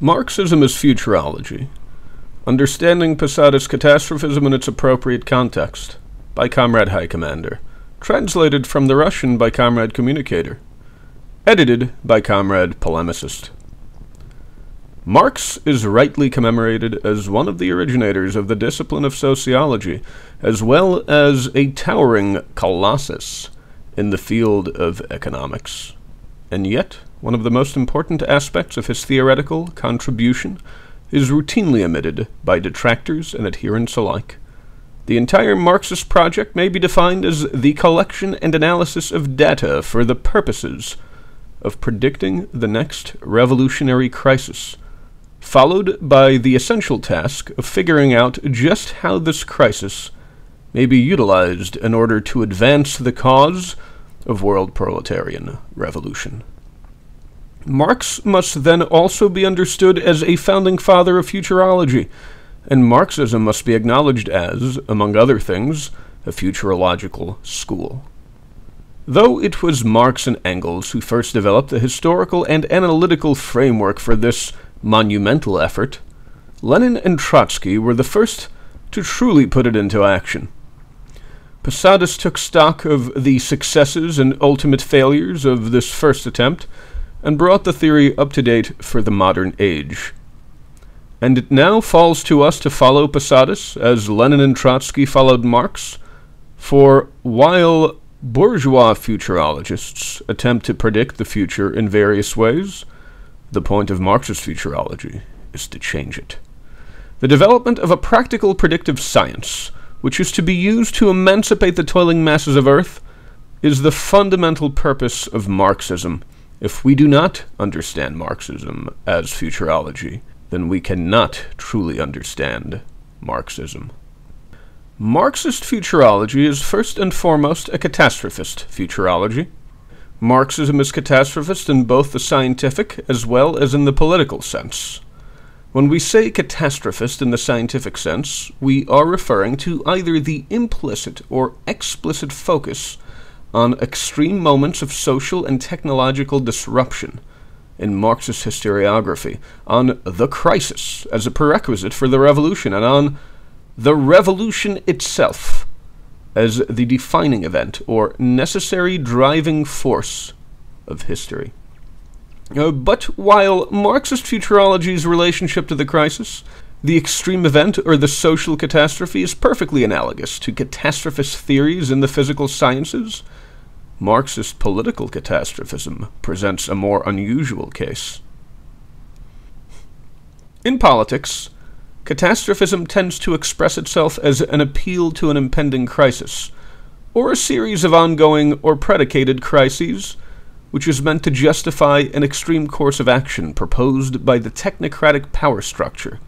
Marxism is Futurology. Understanding Posadist Catastrophism in its appropriate context, by Comrade High Commander. Translated from the Russian by Comrade Communicator. Edited by Comrade Polemicist. Marx is rightly commemorated as one of the originators of the discipline of sociology, as well as a towering colossus in the field of economics. And yet, one of the most important aspects of his theoretical contribution is routinely omitted by detractors and adherents alike. The entire Marxist project may be defined as the collection and analysis of data for the purposes of predicting the next revolutionary crisis, followed by the essential task of figuring out just how this crisis may be utilized in order to advance the cause of world proletarian revolution. Marx must then also be understood as a founding father of futurology, and Marxism must be acknowledged as, among other things, a futurological school. Though it was Marx and Engels who first developed the historical and analytical framework for this monumental effort, Lenin and Trotsky were the first to truly put it into action. Posadist took stock of the successes and ultimate failures of this first attempt, and brought the theory up to date for the modern age. And it now falls to us to follow Posadist as Lenin and Trotsky followed Marx, for while bourgeois futurologists attempt to predict the future in various ways, the point of Marxist futurology is to change it. The development of a practical predictive science, which is to be used to emancipate the toiling masses of Earth, is the fundamental purpose of Marxism. If we do not understand Marxism as futurology, then we cannot truly understand Marxism. Marxist futurology is first and foremost a catastrophist futurology. Marxism is catastrophist in both the scientific as well as in the political sense. When we say catastrophist in the scientific sense, we are referring to either the implicit or explicit focus on extreme moments of social and technological disruption in Marxist historiography, on the crisis as a prerequisite for the revolution, and on the revolution itself as the defining event or necessary driving force of history. But while Marxist futurology's relationship to the crisis, the extreme event or the social catastrophe, is perfectly analogous to catastrophist theories in the physical sciences, Marxist political catastrophism presents a more unusual case. In politics, catastrophism tends to express itself as an appeal to an impending crisis, or a series of ongoing or predicated crises, which is meant to justify an extreme course of action proposed by the technocratic power structure,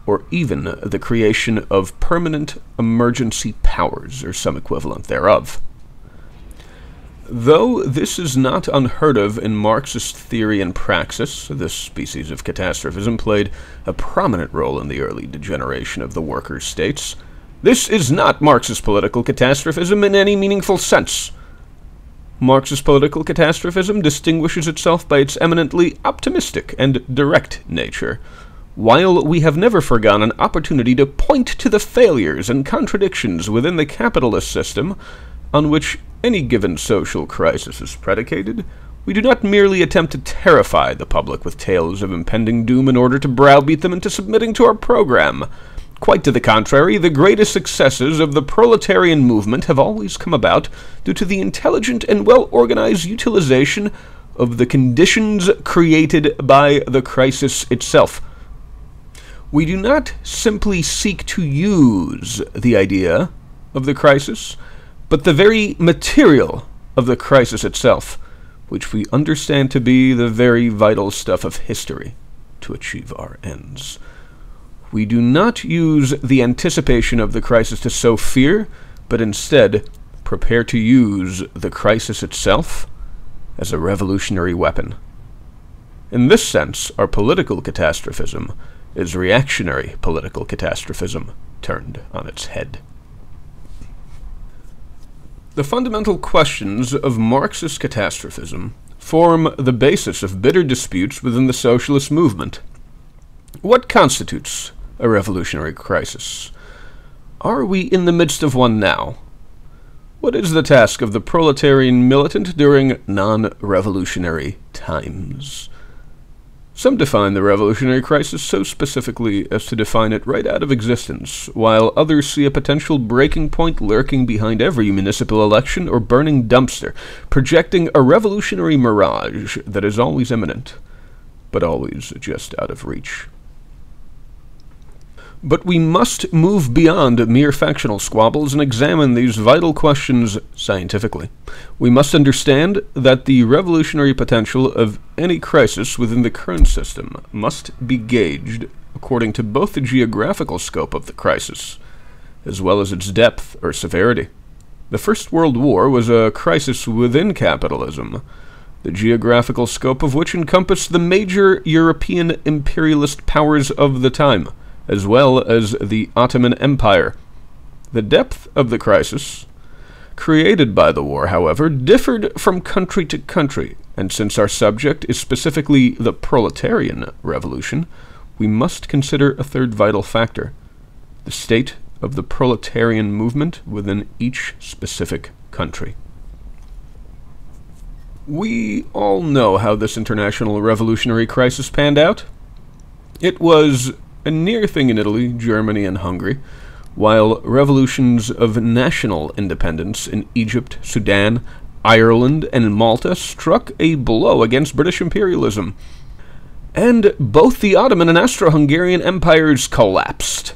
or even the creation of permanent emergency powers, or some equivalent thereof. Though this is not unheard of in Marxist theory and praxis, this species of catastrophism played a prominent role in the early degeneration of the worker states, this is not Marxist political catastrophism in any meaningful sense. Marxist political catastrophism distinguishes itself by its eminently optimistic and direct nature, while we have never forgone an opportunity to point to the failures and contradictions within the capitalist system on which any given social crisis is predicated. We do not merely attempt to terrify the public with tales of impending doom in order to browbeat them into submitting to our program. Quite to the contrary, the greatest successes of the proletarian movement have always come about due to the intelligent and well-organized utilization of the conditions created by the crisis itself. We do not simply seek to use the idea of the crisis, but the very material of the crisis itself, which we understand to be the very vital stuff of history to achieve our ends. We do not use the anticipation of the crisis to sow fear, but instead prepare to use the crisis itself as a revolutionary weapon. In this sense, our political catastrophism is reactionary political catastrophism turned on its head. The fundamental questions of Marxist catastrophism form the basis of bitter disputes within the socialist movement. What constitutes a revolutionary crisis? Are we in the midst of one now? What is the task of the proletarian militant during non-revolutionary times? Some define the revolutionary crisis so specifically as to define it right out of existence, while others see a potential breaking point lurking behind every municipal election or burning dumpster, projecting a revolutionary mirage that is always imminent, but always just out of reach. But we must move beyond mere factional squabbles and examine these vital questions scientifically. We must understand that the revolutionary potential of any crisis within the current system must be gauged according to both the geographical scope of the crisis, as well as its depth or severity. The First World War was a crisis within capitalism, the geographical scope of which encompassed the major European imperialist powers of the time, as well as the Ottoman Empire. The depth of the crisis created by the war, however, differed from country to country, and since our subject is specifically the proletarian revolution, we must consider a third vital factor: the state of the proletarian movement within each specific country. We all know how this international revolutionary crisis panned out. It was a near thing in Italy, Germany, and Hungary, while revolutions of national independence in Egypt, Sudan, Ireland, and Malta struck a blow against British imperialism, and both the Ottoman and Austro-Hungarian empires collapsed.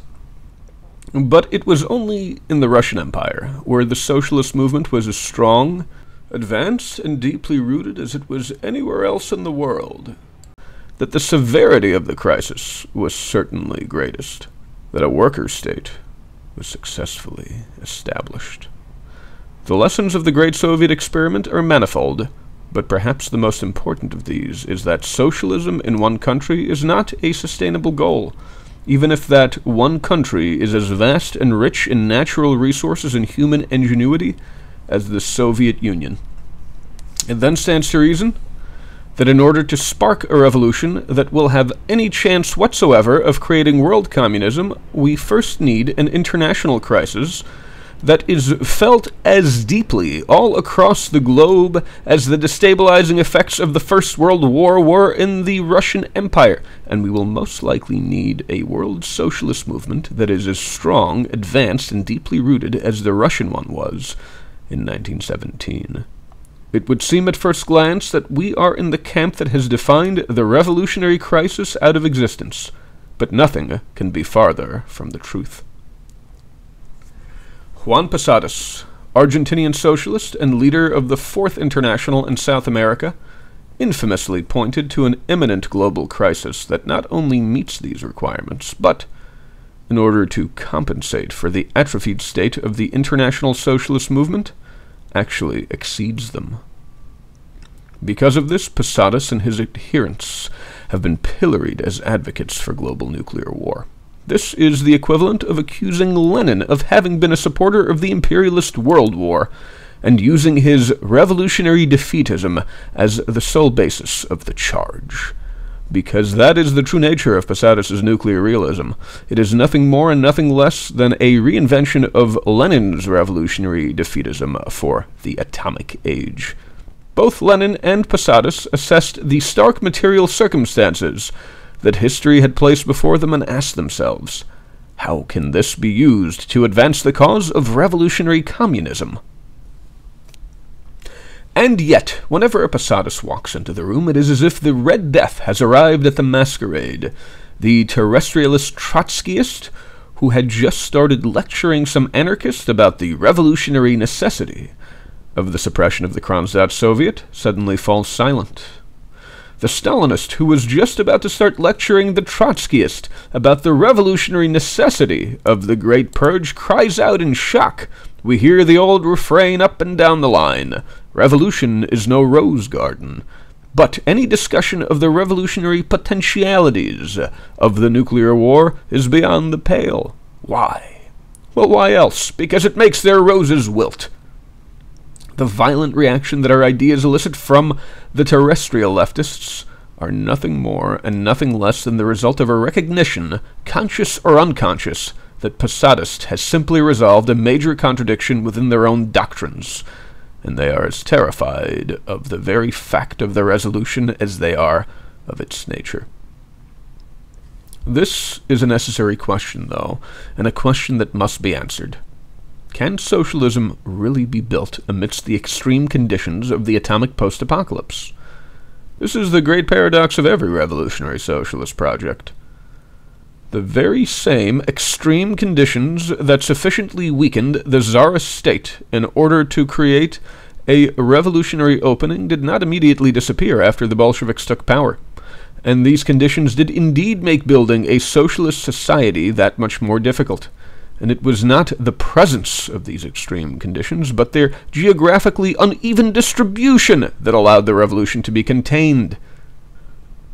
But it was only in the Russian Empire, where the socialist movement was as strong, advanced, and deeply rooted as it was anywhere else in the world, that the severity of the crisis was certainly greatest, that a worker state was successfully established. The lessons of the Great Soviet Experiment are manifold, but perhaps the most important of these is that socialism in one country is not a sustainable goal, even if that one country is as vast and rich in natural resources and human ingenuity as the Soviet Union. It then stands to reason that in order to spark a revolution that will have any chance whatsoever of creating world communism, we first need an international crisis that is felt as deeply all across the globe as the destabilizing effects of the First World War were in the Russian Empire, and we will most likely need a world socialist movement that is as strong, advanced, and deeply rooted as the Russian one was in 1917. It would seem at first glance that we are in the camp that has defined the revolutionary crisis out of existence, but nothing can be farther from the truth. Juan Posadist, Argentinian socialist and leader of the Fourth International in South America, infamously pointed to an imminent global crisis that not only meets these requirements, but, in order to compensate for the atrophied state of the international socialist movement, actually exceeds them. Because of this, Posadist and his adherents have been pilloried as advocates for global nuclear war. This is the equivalent of accusing Lenin of having been a supporter of the imperialist world war, and using his revolutionary defeatism as the sole basis of the charge. Because that is the true nature of Posadist's nuclear realism. It is nothing more and nothing less than a reinvention of Lenin's revolutionary defeatism for the atomic age. Both Lenin and Posadist assessed the stark material circumstances that history had placed before them and asked themselves, how can this be used to advance the cause of revolutionary communism? And yet, whenever a Posadist walks into the room, it is as if the Red Death has arrived at the masquerade. The terrestrialist Trotskyist, who had just started lecturing some anarchist about the revolutionary necessity of the suppression of the Kronstadt Soviet, suddenly falls silent. The Stalinist, who was just about to start lecturing the Trotskyist about the revolutionary necessity of the Great Purge, cries out in shock. We hear the old refrain up and down the line, "Revolution is no rose garden." But any discussion of the revolutionary potentialities of the nuclear war is beyond the pale. Why? Well, why else? Because it makes their roses wilt. The violent reaction that our ideas elicit from the terrestrial leftists are nothing more and nothing less than the result of a recognition, conscious or unconscious, that Posadist has simply resolved a major contradiction within their own doctrines, and they are as terrified of the very fact of their resolution as they are of its nature. This is a necessary question, though, and a question that must be answered. Can socialism really be built amidst the extreme conditions of the atomic post-apocalypse? This is the great paradox of every revolutionary socialist project. The very same extreme conditions that sufficiently weakened the czarist state in order to create a revolutionary opening did not immediately disappear after the Bolsheviks took power. And these conditions did indeed make building a socialist society that much more difficult. And it was not the presence of these extreme conditions, but their geographically uneven distribution that allowed the revolution to be contained.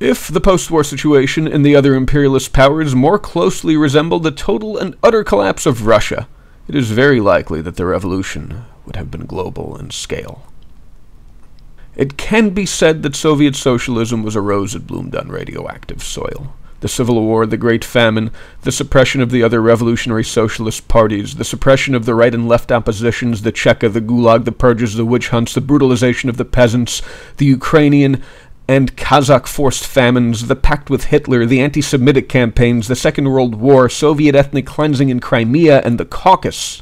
If the post-war situation in the other imperialist powers more closely resembled the total and utter collapse of Russia, it is very likely that the revolution would have been global in scale. It can be said that Soviet socialism was a rose that bloomed on radioactive soil. The Civil War, the Great Famine, the suppression of the other revolutionary socialist parties, the suppression of the right and left oppositions, the Cheka, the Gulag, the purges, the witch hunts, the brutalization of the peasants, the Ukrainian and Kazakh forced famines, the pact with Hitler, the anti-Semitic campaigns, the Second World War, Soviet ethnic cleansing in Crimea and the Caucasus.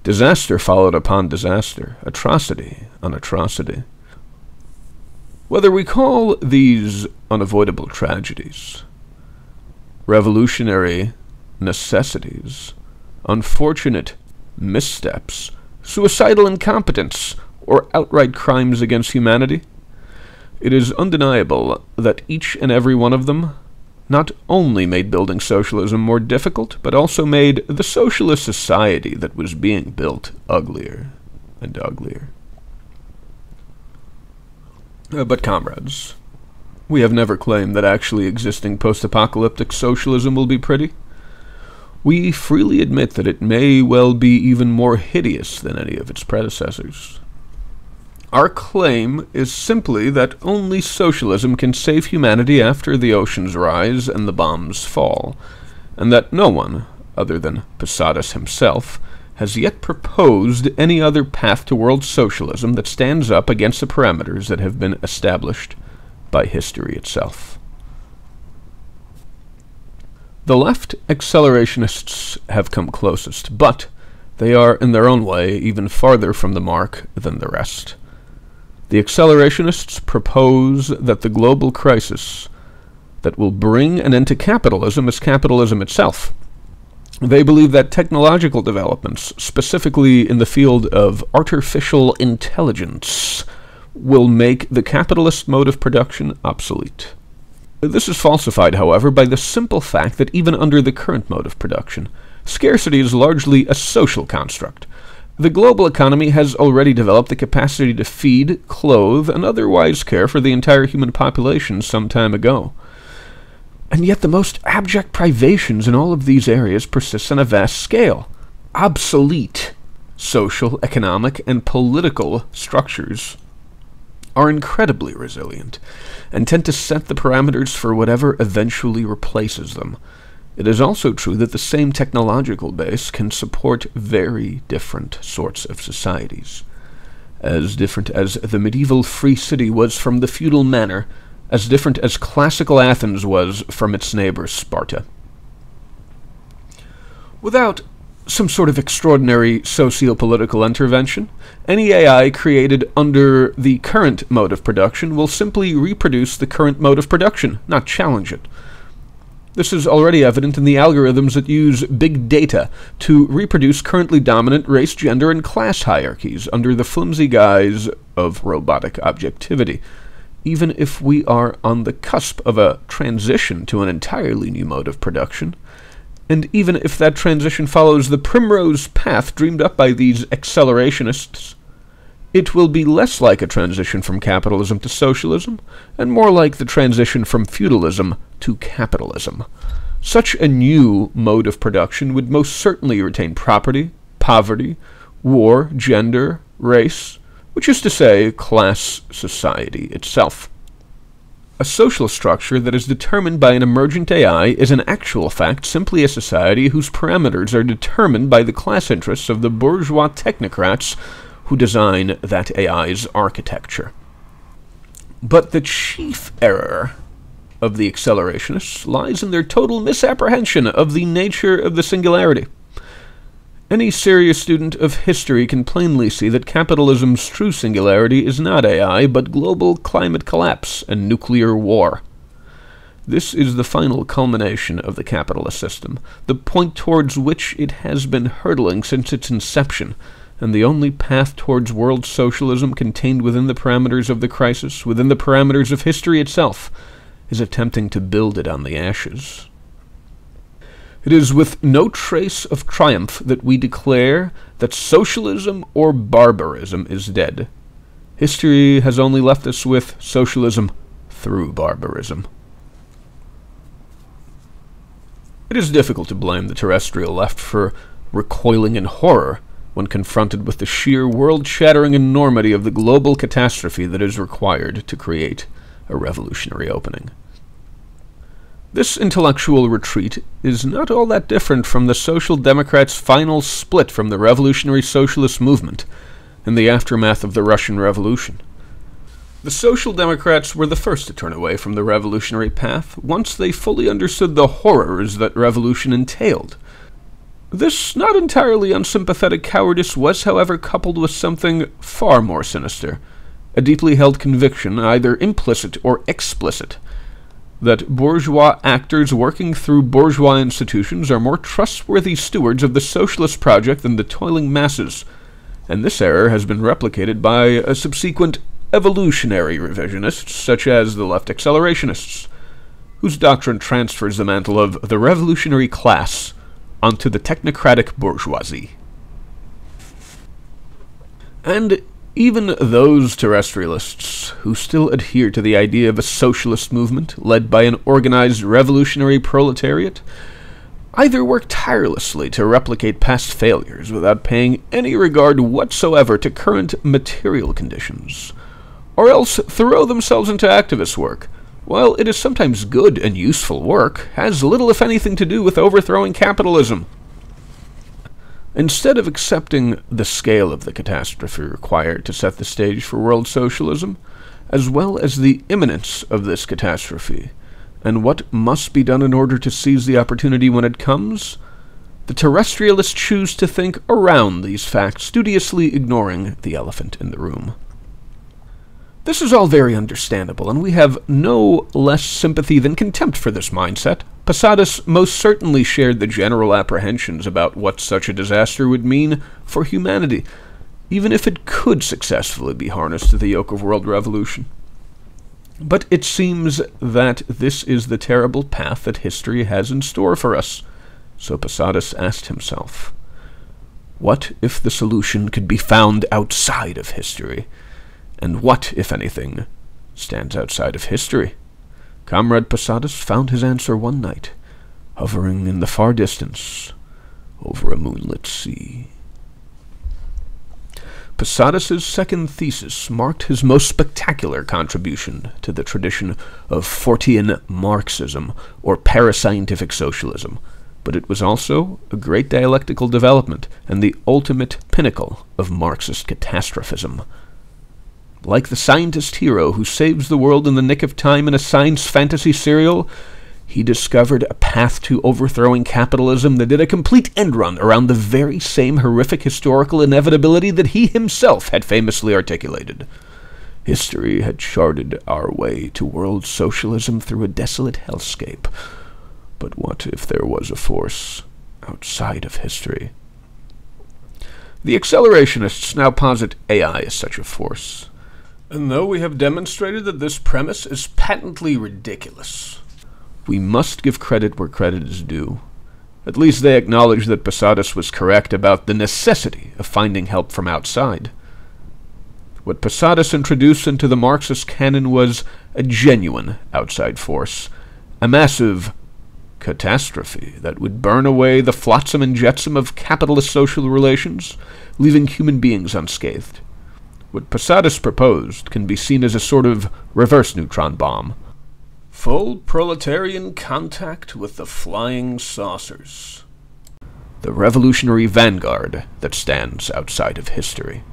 Disaster followed upon disaster, atrocity on atrocity. Whether we call these unavoidable tragedies, revolutionary necessities, unfortunate missteps, suicidal incompetence, or outright crimes against humanity, it is undeniable that each and every one of them not only made building socialism more difficult, but also made the socialist society that was being built uglier and uglier. But comrades, we have never claimed that actually existing post-apocalyptic socialism will be pretty. We freely admit that it may well be even more hideous than any of its predecessors. Our claim is simply that only socialism can save humanity after the oceans rise and the bombs fall, and that no one, other than Posadist himself, has yet proposed any other path to world socialism that stands up against the parameters that have been established by history itself. The left accelerationists have come closest, but they are, in their own way, even farther from the mark than the rest. The accelerationists propose that the global crisis that will bring an end to capitalism is capitalism itself. They believe that technological developments, specifically in the field of artificial intelligence, will make the capitalist mode of production obsolete. This is falsified, however, by the simple fact that even under the current mode of production, scarcity is largely a social construct. The global economy has already developed the capacity to feed, clothe, and otherwise care for the entire human population some time ago. And yet the most abject privations in all of these areas persist on a vast scale. Obsolete social, economic, and political structures are incredibly resilient and tend to set the parameters for whatever eventually replaces them. It is also true that the same technological base can support very different sorts of societies. As different as the medieval free city was from the feudal manor, as different as classical Athens was from its neighbor Sparta. Without some sort of extraordinary socio-political intervention, any AI created under the current mode of production will simply reproduce the current mode of production, not challenge it. This is already evident in the algorithms that use big data to reproduce currently dominant race, gender, and class hierarchies under the flimsy guise of robotic objectivity. Even if we are on the cusp of a transition to an entirely new mode of production, and even if that transition follows the primrose path dreamed up by these accelerationists, it will be less like a transition from capitalism to socialism, and more like the transition from feudalism to capitalism. Such a new mode of production would most certainly retain property, poverty, war, gender, race, which is to say, class society itself. A social structure that is determined by an emergent AI is in actual fact simply a society whose parameters are determined by the class interests of the bourgeois technocrats who design that AI's architecture. But the chief error of the accelerationists lies in their total misapprehension of the nature of the singularity. Any serious student of history can plainly see that capitalism's true singularity is not AI, but global climate collapse and nuclear war. This is the final culmination of the capitalist system, the point towards which it has been hurtling since its inception, and the only path towards world socialism contained within the parameters of the crisis, within the parameters of history itself, is attempting to build it on the ashes. It is with no trace of triumph that we declare that socialism or barbarism is dead. History has only left us with socialism through barbarism. It is difficult to blame the terrestrial left for recoiling in horror when confronted with the sheer world-shattering enormity of the global catastrophe that is required to create a revolutionary opening. This intellectual retreat is not all that different from the Social Democrats' final split from the revolutionary socialist movement in the aftermath of the Russian Revolution. The Social Democrats were the first to turn away from the revolutionary path once they fully understood the horrors that revolution entailed. This not entirely unsympathetic cowardice was, however, coupled with something far more sinister, a deeply held conviction, either implicit or explicit, that bourgeois actors working through bourgeois institutions are more trustworthy stewards of the socialist project than the toiling masses, and this error has been replicated by subsequent evolutionary revisionists, such as the left accelerationists, whose doctrine transfers the mantle of the revolutionary class onto the technocratic bourgeoisie. And even those terrestrialists who still adhere to the idea of a socialist movement led by an organized revolutionary proletariat either work tirelessly to replicate past failures without paying any regard whatsoever to current material conditions, or else throw themselves into activist work. While it is sometimes good and useful work, has little if anything to do with overthrowing capitalism. Instead of accepting the scale of the catastrophe required to set the stage for world socialism, as well as the imminence of this catastrophe, and what must be done in order to seize the opportunity when it comes, the terrestrialists choose to think around these facts, studiously ignoring the elephant in the room. This is all very understandable, and we have no less sympathy than contempt for this mindset. Posadist most certainly shared the general apprehensions about what such a disaster would mean for humanity, even if it could successfully be harnessed to the yoke of world revolution. But it seems that this is the terrible path that history has in store for us. So Posadist asked himself, what if the solution could be found outside of history? And what, if anything, stands outside of history? Comrade Posadist found his answer one night, hovering in the far distance over a moonlit sea. Posadist's second thesis marked his most spectacular contribution to the tradition of Fortean Marxism, or parascientific socialism, but it was also a great dialectical development and the ultimate pinnacle of Marxist catastrophism. Like the scientist hero who saves the world in the nick of time in a science fantasy serial, he discovered a path to overthrowing capitalism that did a complete end-run around the very same horrific historical inevitability that he himself had famously articulated. History had charted our way to world socialism through a desolate hellscape. But what if there was a force outside of history? The accelerationists now posit AI as such a force. And though we have demonstrated that this premise is patently ridiculous, we must give credit where credit is due. At least they acknowledge that Posadist was correct about the necessity of finding help from outside. What Posadist introduced into the Marxist canon was a genuine outside force, a massive catastrophe that would burn away the flotsam and jetsam of capitalist social relations, leaving human beings unscathed. What Posadist proposed can be seen as a sort of reverse neutron bomb. Full proletarian contact with the flying saucers. The revolutionary vanguard that stands outside of history.